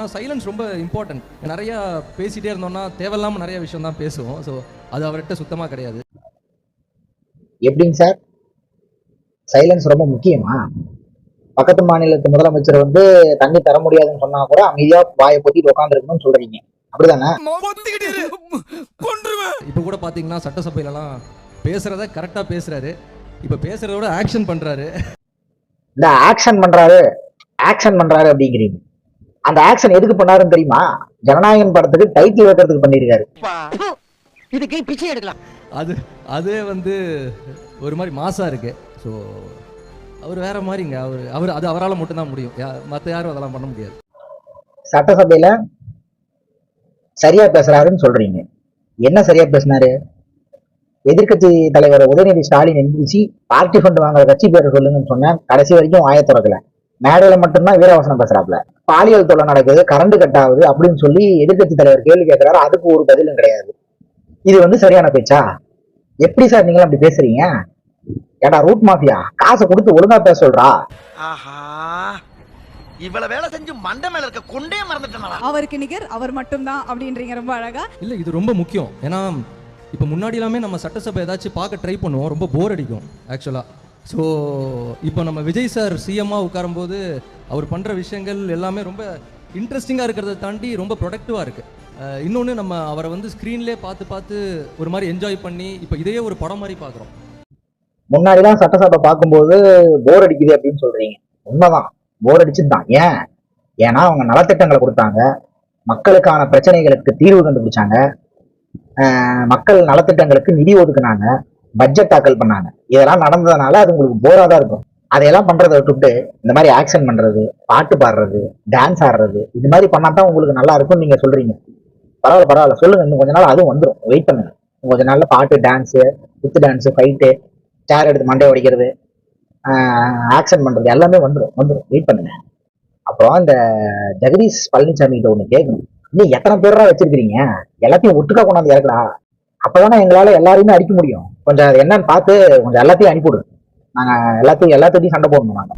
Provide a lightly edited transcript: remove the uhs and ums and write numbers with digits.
ஆனால் சைலன்ஸ் ரொம்ப இம்பார்ட்டன்ட். நிறையா பேசிகிட்டே இருந்தோம்னா தேவையில்லாமல் நிறைய விஷயம் தான் பேசுவோம். ஸோ அது அவர்கிட்ட சுத்தமாக கிடையாது. எப்படிங்க சார், சைலன்ஸ் ரொம்ப முக்கியமா? பக்கத்து மாநிலத்து முதலமைச்சர் வந்து தண்ணி தர முடியாதுன்னு சொன்னா கூட அமைதியா வாயை பொத்திட்டு உட்காந்துருக்கணும்னு சொல்றீங்க, அப்படிதானே? இப்போ கூட பார்த்தீங்கன்னா சட்டசபையிலலாம் பேசுறத கரெக்டாக பேசுறாரு. இப்போ பேசுறதோட ஆக்ஷன் பண்றாரு. இந்த ஆக்ஷன் பண்றாரு அப்படிங்கிறீங்க. அந்த ஆக்ஷன் எதுக்கு பண்ணாருன்னு தெரியுமா? ஜனநாயகன் படத்துக்கு டைட்டில் வைக்கிறதுக்கு பண்ணிருக்காரு. இதுக்கு பிச்சை எடுக்கலாம். அதே வந்து ஒரு மாதிரி மாசா இருக்கு. ஸோ அவர் வேற மாதிரிங்க. அவர் அது அவரால் மட்டும்தான் முடியும். மற்ற யாரும் அதெல்லாம் பண்ண முடியாது. சட்டசபையில சரியா பேசுறாருன்னு சொல்றீங்க. என்ன சரியா பேசினாரு? எதிர்கட்சி தலைவர் உதயநிதி ஸ்டாலின் எந்திரிச்சு பார்ட்டி ஃபண்ட் வாங்குற கட்சி பேரை சொல்லுங்கன்னு சொன்னேன். கடைசி வரைக்கும் வாயை திறக்கல. மேடையில மட்டும்தான் வீரவசனம் பேசுறாப்புல. பாலியல் தொல்லை நடக்குது, கரண்ட் கட் ஆகுது அப்படின்னு சொல்லி எதிர்கட்சி தலைவர் கேள்வி கேட்கிறாரு. அதுக்கு ஒரு பதிலும் கிடையாது. இது வந்து சரியான பேச்சா? எப்படி சார் நீங்களும் அப்படி பேசுறீங்க? ஏடா ரூட் மாஃபியா, காசை கொடுத்து ஒழுங்கா பேச சொல்றா. ஆஹா, இவ்வளவு வேலை செஞ்சு மண்டை மேல இருக்க கொண்டே மறந்துட்டேன். அவருக்கு நிகர் அவர் மட்டும்தான் அப்படின்றீங்க. ரொம்ப அழகா. இல்லை, இது ரொம்ப முக்கியம். ஏன்னா இப்போ முன்னாடி எல்லாமே நம்ம சட்டசபை ஏதாச்சும் பார்க்க ட்ரை பண்ணுவோம், ரொம்ப போர் அடிக்கும் ஆக்சுவலாக. ஸோ இப்போ நம்ம விஜய் சார் சிஎம்மாக உட்காரும்போது அவர் பண்ணுற விஷயங்கள் எல்லாமே ரொம்ப இன்ட்ரெஸ்டிங்காக இருக்கிறத தாண்டி ரொம்ப ப்ரொடக்டிவாக இருக்குது. இன்னொன்று, நம்ம அவரை வந்து ஸ்க்ரீன்லேயே பார்த்து ஒரு மாதிரி என்ஜாய் பண்ணி இப்போ இதையே ஒரு படம் மாதிரி பார்க்குறோம். முன்னாடிலாம் சட்டசபை பார்க்கும்போது போர் அடிக்குது அப்படின்னு சொல்றீங்க. உண்மைதான், போர் அடிச்சுதான். ஏன்னா அவங்க நலத்திட்டங்களை கொடுத்தாங்க, மக்களுக்கான பிரச்சனைகளுக்கு தீர்வு கண்டுபிடிச்சாங்க, மக்கள் நலத்திட்டங்களுக்கு நிதி ஒதுக்குனாங்க, பட்ஜெட் தாக்கல் பண்ணாங்க. இதெல்லாம் நடந்ததுனால அது உங்களுக்கு போரா தான் இருக்கும். அதையெல்லாம் பண்றதை விட்டுட்டு இந்த மாதிரி ஆக்ஷன் பண்றது, பாட்டு பாடுறது, டான்ஸ் ஆடுறது, இது மாதிரி பண்ணாதான் உங்களுக்கு நல்லா இருக்கும்னு நீங்க சொல்றீங்க. பரவாயில்ல சொல்லுங்க. இன்னும் கொஞ்ச நாள் அதுவும் வந்துடும், வெயிட் பண்ணுங்க. கொஞ்ச நாள்ல பாட்டு, டான்ஸு, குத்து டான்ஸு, ஃபைட்டு, சேர் எடுத்து மண்டையை உடைக்கிறது, ஆக்ஷன் பண்றது எல்லாமே வந்துடும், வெயிட் பண்ணுங்க. அப்புறம் இந்த ஜெகதீஷ் பழனிசாமி கிட்ட ஒண்ணு கேட்கணும். இன்னும் எத்தனை பேரா வச்சிருக்கிறீங்க? எல்லாத்தையும் ஒட்டுக்கா கொண்டாந்து இறக்குடா, அப்பதானே எங்களால எல்லாரையுமே அடிக்க முடியும். கொஞ்சம் அது என்னன்னு பார்த்து கொஞ்சம் எல்லாத்தையும் அனுப்பிவிடுங்க. நாங்க எல்லாத்தையும் சண்டை போடணும். நாங்க